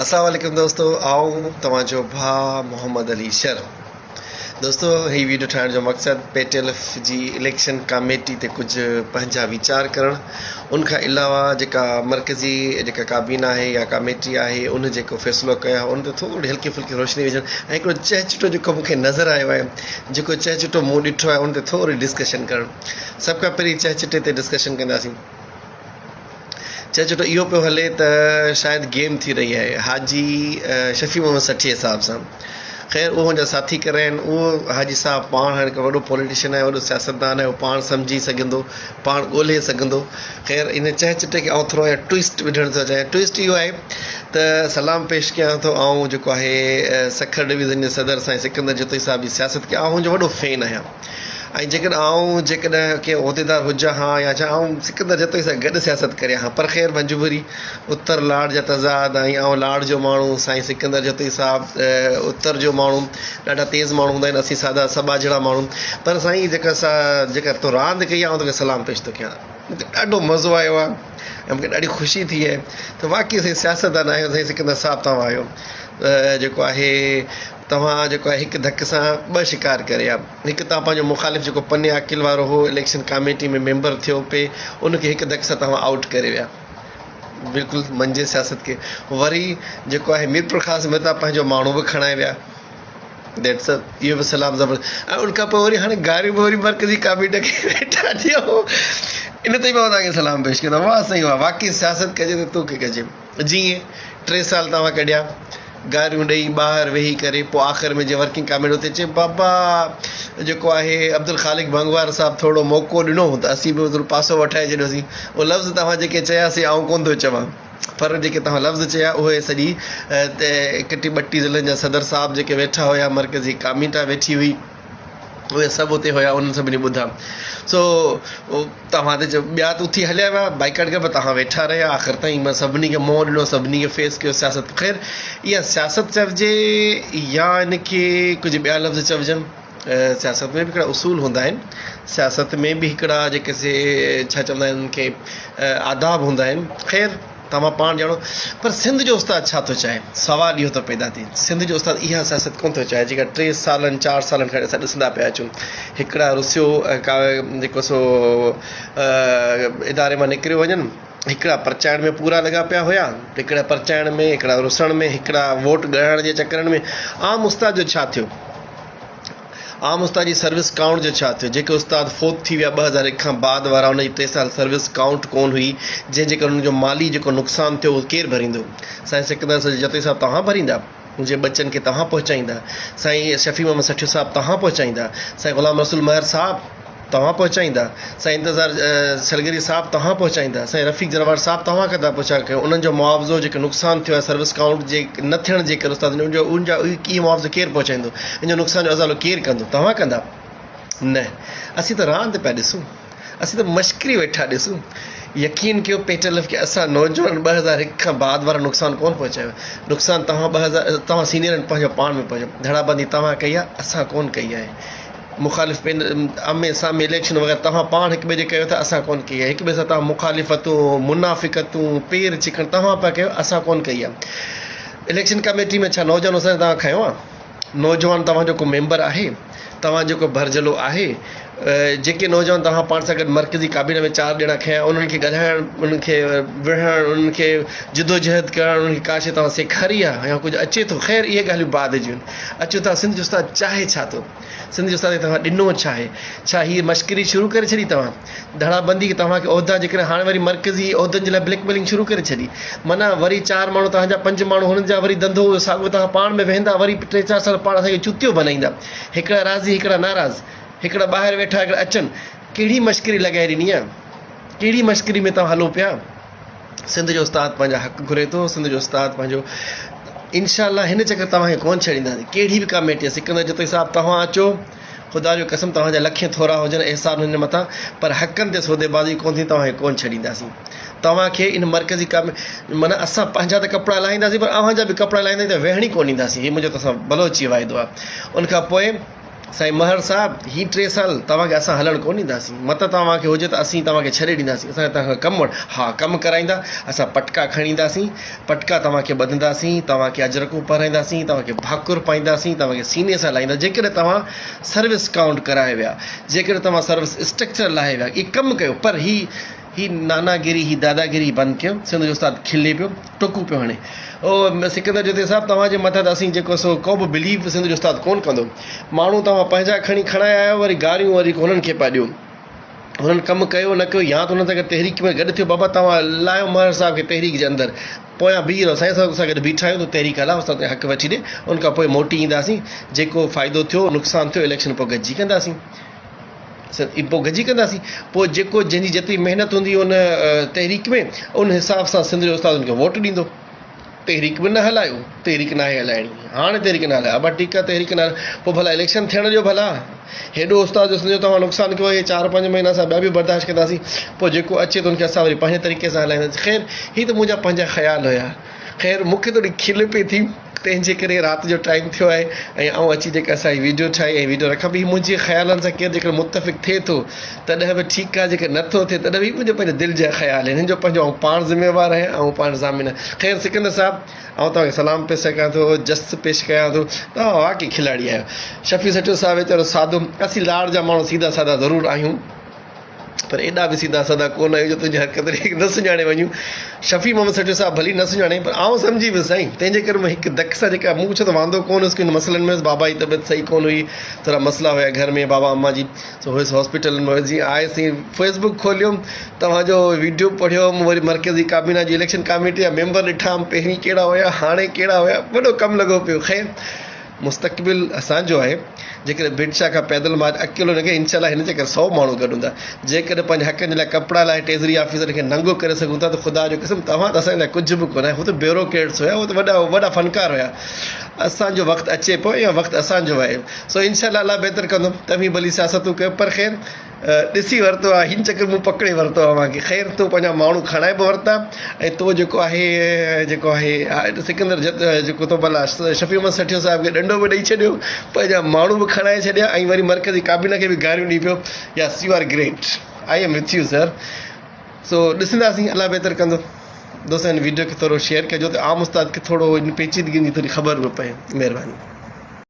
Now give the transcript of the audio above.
अस्सलाम वालेकुम दोस्तों, आऊं तव्हांजो भाउ मोहम्मद अली शर। दोस्तों, ही वीडियो ठाहिण जो मक़सदु PTLF जी इलेक्शन कमेटी ते कुझु पंहिंजा वीचार करणु, उनखां अलावा जेका मरकज़ी जेका काबीना आहे या कमेटी आहे उन जेको फ़ैसिलो कयो आहे उन ते थोरी हल्की फुल्की रोशनी विझणु ऐं हिकिड़ो चहचुटो जेको मूंखे नज़र आयो आहे, जेको चहचुटो मूं ॾिठो आहे उन ते थोरी डिस्कशन करणु। सभ खां पहिरीं चहचुटे ते डिस्कशन कंदासीं। चहचुटो इहो पियो हले त शायदि गेम थी रही आहे हाजी शफ़ी मोहम्मद सठी हिसाब सां। ख़ैर उहो मुंहिंजा साथी करे आहिनि। उहो हाजी साहब पाण हाणे हिकु वॾो पॉलिटिशियन आहे, वॾो सियासतदान आहे, उहो पाण सम्झी सघंदो, पाण ॻोल्हे सघंदो। ख़ैर इन चहचुटे खे आउं थोरो ट्विस्ट विझणु थो चाहियां। ट्विस्ट इहो आहे त सलाम पेश कयां थो ऐं जेको आहे सखर डिवीज़न जे सदर साईं सिकंदर जतोई साहब जी सियासत खे आउं हुनजो वॾो फैन आहियां। ऐं जेकॾहिं के उहिदेदार हुजां हा या छा आउं सिकंदर जतोई सां गॾु सियासत करियां हा, पर ख़ैर मजबूरी उत्तर लाड़ जा तज़ाद ऐं आउं लाड़ जो माण्हू, साईं सिकंदर जतोई साहब उत्तर जो माण्हू, ॾाढा तेज़ माण्हू हूंदा आहिनि, असीं सादा सभा जहिड़ा माण्हू। पर साईं जेका तो रांदि कई आहे तोखे सलाम पेश थो कयां। मूंखे ॾाढो मज़ो आयो आहे ऐं मूंखे ॾाढी ख़ुशी थी आहे त वाक़ई साईं सियासतदान आहियो। साईं सिकंदर साहब तव्हां आहियो, जेको आहे तव्हां जेको आहे हिकु धक सां ॿ शिकार करे आहे। हिकु तव्हां पंहिंजो मुख़ालिफ़ जेको पन्ने अकिल वारो हो इलेक्शन कमेटी में मेंबर थियो पे, उनखे हिकु धक सां तव्हां आउट करे विया, बिल्कुलु मंझे सियासत खे। वरी जेको आहे मीरपुर ख़ासि में तव्हां पंहिंजो माण्हू बि खणाए विया, दैट्स इहो बि सलाम ज़बरदस्त। ऐं उनखां पोइ वरी हाणे गारियूं बि वरी मरकज़ी कमेटी खे वेठा ॾियो, इन ते मां तव्हांखे सलाम पेश कंदो। वाह साईं वाह, वाक़ई सियासत कजे त तोखे कजे। जीअं 3 साल तव्हां कढिया गारियूं ॾेई ॿाहिरि वेही करे, पोइ आख़िर में जे वर्किंग कमेटी उते चए बाबा जेको आहे अब्दुल ख़ालिक भंगवार साहब थोरो मौक़ो ॾिनो त असीं बि थोरो पासो वठाए छॾियोसीं। उहो लफ़्ज़ तव्हां जेके चयासीं आउं कोन थो चवां, पर जेके तव्हां लफ़्ज़ चया उहे सॼी 31 ज़िलनि जा सदर साहब जेके वेठा हुया, मरकज़ी कमेटी वेठी हुई, उहे सभु उते हुया, उन्हनि सभिनी ॿुधा। सो तव्हां ते ॿिया त उथी हलिया विया बाइकाट करे, पर तव्हां वेठा रहिया आख़िर ताईं। मां सभिनी खे मुंहुं ॾिनो, सभिनी खे फेस कयो सियासत। ख़ैर इहा सियासत चइजे या इनखे कुझु ॿिया लफ़्ज़ चइजनि। सियासत में बि हिकिड़ा उसूल हूंदा आहिनि, सियासत में बि हिकिड़ा जेके छा चवंदा आहिनि उनखे आदाब हूंदा आहिनि। ख़ैर तव्हां पाण ॼाणो, पर सिंध जो उस्ताद छा थो चाहे, सुवालु इहो थो पैदा थिए। सिंध जो उस्ताद इहा सियासत कोन थो चाहे जेका 3 सालनि 4 सालनि खां असां ॾिसंदा पिया अचूं। हिकिड़ा रुसियो जेको सो इदारे मां निकिरी वञनि, हिकिड़ा परचाइण में पूरा लॻा पिया हुया, हिकिड़ा परचाइण में, हिकिड़ा रुसण में, हिकिड़ा वोट ॻणण जे चकरनि में। आम उस्ताद जो छा थियो, आम उस्ताद जी सर्विस काउंट जो छा थियो? जेके उस्ताद फोत थी विया 2001 खां बाद वारा, उनजी 3 साल सर्विस काउंट कोन हुई, जंहिंजे करे उनजो माली जेको नुक़सानु थियो उहो केरु भरींदो? साईं सिकंदर जतोई साहब तव्हां भरींदा, मुंहिंजे बच्चनि खे तव्हां पहुचाईंदा, साईं शफ़ी मोहम्मद सठी साहब तव्हां पहुचाईंदा, साईं ग़ुलाम रसूल महर साहब तव्हां पहुचाईंदा, साईं इंतज़ार सलगरी साहब तव्हां पहुचाईंदा, साईं रफ़ीक जरवार साहब तव्हां कंदा पहुचा कयो। उन्हनि जो मुआवज़ो जेको नुक़सानु थियो आहे सर्विस काउंट जे न थियण जे करे उस्ताद उनजा इहो मुआवज़ो केरु पहुचाईंदो? इन जो नुक़सान जो अज़ालो केरु कंदो? तव्हां कंदा? न, असीं त रांदि पिया ॾिसूं, असीं त मश्करी वेठा ॾिसूं। यकीन कयो PTLF खे असां नौजवान 2001 खां बाद वारा नुक़सानु कोन पहुचायो। नुक़सानु तव्हां सीनियरनि पंहिंजो पाण में पहुचायो। धड़ाबंदी तव्हां कई आहे, असां कोन कई आहे। मुख़ालिफ़ आमे सामे इलेक्शन वग़ैरह तव्हां पाण हिक ॿिए जे कयो था, असां कोन कई आहे। हिक ॿिए सां तव्हां मुख़ालिफ़तूं, मुनाफ़िक़तूं, पेर चिकण तव्हां पिया कयो, असां कोन कई आहे। इलेक्शन कमेटी में छा नौजवान हुसैन तव्हां खयो आहे? नौजवान तव्हांजो को मेंबर आहे, तव्हां जेको भरजलो आहे, जेके नौजवान तव्हां पाण सां गॾु मरकज़ी काबीना में 4 ॼणा खयां, उन्हनि खे ॻाल्हाइणु, उन्हनि खे विढ़णु, उन्हनि खे जिदोजहद करणु, उन्हनि खे का शइ तव्हां सेखारी आहे या कुझु अचे थो? ख़ैर इहे ॻाल्हियूं बाद जूं आहिनि। अचो तव्हां सिंध जो उस्ताद चाहे छा थो? सिंध जो उस्ताद खे तव्हां ॾिनो छा आहे? छा हीअ मश्करी शुरू करे छॾी तव्हां? धड़ाबंदी तव्हांखे उहिदा जेकॾहिं हाणे वरी मरकज़ी उहिदनि जे लाइ ब्लैकमेलिंग शुरू करे छॾी, माना वरी 4 माण्हू तव्हांजा 5 माण्हू हुननि जा वरी धंधो साॻियो तव्हां पाण में वेहंदा, वरी 3-4 साल पाण असांखे चुतियो बनाईंदा। हिकिड़ा राज़ी, हिकिड़ा नाराज़, हिकिड़ा ॿाहिरि वेठा, हिकिड़ा अचनि। कहिड़ी मश्करी लॻाए ॾिनी आहे? कहिड़ी मश्करी में तव्हां हलो पिया? सिंध जो उस्ताद पंहिंजा हक़ घुरे थो, सिंध जो उस्ताद पंहिंजो इनशाअल्लाह हिन चकर तव्हांखे कोन छॾींदासीं। कहिड़ी बि कमेटी, सिकंदर जतोई साहब तव्हां अचो, ख़ुदा जो कसम तव्हांजा लखे थोरा हुजनि एहसान हुन मथां, पर हक़नि ते सौदेबाज़ी कोन थी, तव्हांखे कोन छॾींदासीं। तव्हांखे इन मरकज़ी माना असां पंहिंजा त कपिड़ा लाहींदासीं, पर अव्हांजा बि कपिड़ा लाहींदासीं त वेहणी कोन ईंदासीं। हीअ मुंहिंजो तव्हां बलोची वाइदो आहे। उनखां पोइ साईं महर साहब ही 3 साल तव्हांखे असां हलणु कोन ॾींदासीं, मत तव्हांखे हुजे त असीं तव्हांखे छॾे ॾींदासीं, असां तव्हांखां कमु हा कमु कराईंदा, असां पटका खणी ईंदासीं, पटका तव्हांखे ॿधंदासीं, तव्हांखे अजरकूं पाराईंदासीं, तव्हांखे भाकुर पाईंदासीं, तव्हांखे सीने सां लाहींदा जेकॾहिं तव्हां सर्विस काउंट कराए विया, जेकॾहिं तव्हां सर्विस स्ट्रक्चर लाहे विया, इहे कमु कयो। पर ही नानागिरी, ही दादागिरी बंदि कयो। सिंध जो उस्ताद खिले पियो, टुकूं पियो हणे। ओ सिकंदर जोते साहब तव्हांजे मथां त असीं जेको सो को बि बिलीव सिंध जो उस्ताद कोन कंदो। माण्हू तव्हां पंहिंजा खणी खणाए आयो, वरी गारियूं वरी हुननि खे पिया ॾियो, हुननि कमु कयो न कयो, या त हुन सां गॾु तहरीक में गॾु थियो, बाबा तव्हां लाहियो महर साहब खे तहरीक जे अंदरि, पोयां बीह रहो, साईं साहब सां गॾु बीठा आहियूं त तहरीक हलाओ, उस्ताद हक़ वठी ॾे, उनखां पोइ मोटी ईंदासीं, जेको फ़ाइदो थियो नुक़सानु थियो इलेक्शन पोइ गॾिजी कंदासीं, पोइ गॾिजी कंदासीं। पोइ जेको जंहिंजी जेतिरी महिनत हूंदी उन तहरीक में, उन हिसाब सां सिंध जो उस्ताद उनखे वोट ॾींदो। तहरीक बि न हलायो, तहरीक न आहे हलाइणी, हाणे तहरीक न हलायो, अब ठीकु आहे तहरीक न, पोइ भला इलेक्शन थियण जो भला हेॾो उस्ताद जो सम्झो तव्हां नुक़सानु कयो, इहे 4-5 महीना असां ॿिया बि बर्दाश्त कंदासीं, पोइ जेको अचे त उनखे असां वरी पंहिंजे तरीक़े सां हलाईंदासीं। ख़ैर हीअ त मुंहिंजा पंहिंजा ख़्याल हुया। ख़ैर मूंखे थोरी खिल पई थी, तंहिंजे करे राति जो टाइम थियो आहे ऐं आउं अची जेका असांजी वीडियो ठाही ऐं वीडियो रखां बि, मुंहिंजे ख़्यालनि सां केरु जेकर मुतफ़िक़ थिए थो तॾहिं बि ठीकु आहे, जेकर नथो थिए तॾहिं बि मुंहिंजो पंहिंजे दिलि जा ख़्याल आहिनि, हिन जो पंहिंजो आउं पाण ज़िम्मेवारु आहियां, ऐं पाण ज़ामिन। ख़ैर सिकंदर साहब आउं तव्हांखे सलाम पेश कयां थो, जस्ट पेश कयां थो, तव्हां वाक़ई खिलाड़ी आहियो। शफ़ी सचो साहब वीचारो सादो, असीं लाड़ जा माण्हू सीधा सादा ज़रूरु आहियूं, पर एॾा बि सीधा सादा कोन आहियूं जो तुंहिंजी हरकत न सुञाणे वञूं। शफ़ी मोहम्मद सचो साहब भली न सुञाणे, पर आउं सम्झी वियुसि साईं, तंहिंजे करे मां हिकु धक सां जेका मूं छो त वांदो कोन हुयुसि किन मसइलनि में, बाबा जी तबियत सही कोन हुई, थोरा मसइला हुया घर में, बाबा अम्मा जी हुयसि हॉस्पिटल में, जीअं आयसीं फेसबुक खोलियुमि, तव्हांजो वीडियो पढ़ियोमि, वरी मरकज़ी काबीना जी इलेक्शन कमेटी जा मेंबर ॾिठामि, पहिरीं कहिड़ा हुया हाणे कहिड़ा हुया, वॾो कमु लॻो पियो। ख़ैर मुस्तक़बिल असांजो आहे, जेकॾहिं बिडशाह खां पैदल मां अकेलो न कयां, इनशाला हिन जे करे 100 माण्हू गॾु हूंदा। जेकॾहिं पंहिंजे हक़नि जे लाइ कपिड़ा लाइ ट्रेज़री ऑफिसर खे नंगो करे सघूं था त ख़ुदा जो क़िस्म तव्हां त असांजे लाइ कुझु बि कोन आहे, हू त ब्यूरोक्रेट्स हुया, उहो त वॾा फनकार हुया। असांजो वक़्तु अचे पियो या वक़्तु असांजो आहे, सो इनशाला अलाह बहितर कंदो, तव्हीं भली सियासतूं कयो। पर ख़ैर ॾिसी वरितो आहे, हिन चकर मूं पकिड़े वरितो आहे मूंखे। ख़ैर तूं पंहिंजा माण्हू खणाए बि वरिता, ऐं तो जेको आहे सिकंदर जेको तो भला शफ़ी मोहम्मद सठियो साहिब खे ॾंडो बि ॾेई छॾियो, पंहिंजा माण्हू बि खणाए छॾिया, ऐं वरी मरकज़ी काबीना खे बि गारियूं ॾेई पियो, yes you are great, I am with you sir. सो ॾिसंदासीं, अलाह बहितर कंदो। दोस्तनि वीडियो खे थोरो शेयर कजो त आम उस्ताद खे थोरो इन पेचीदगी जी थोरी ख़बर बि पए, महिरबानी।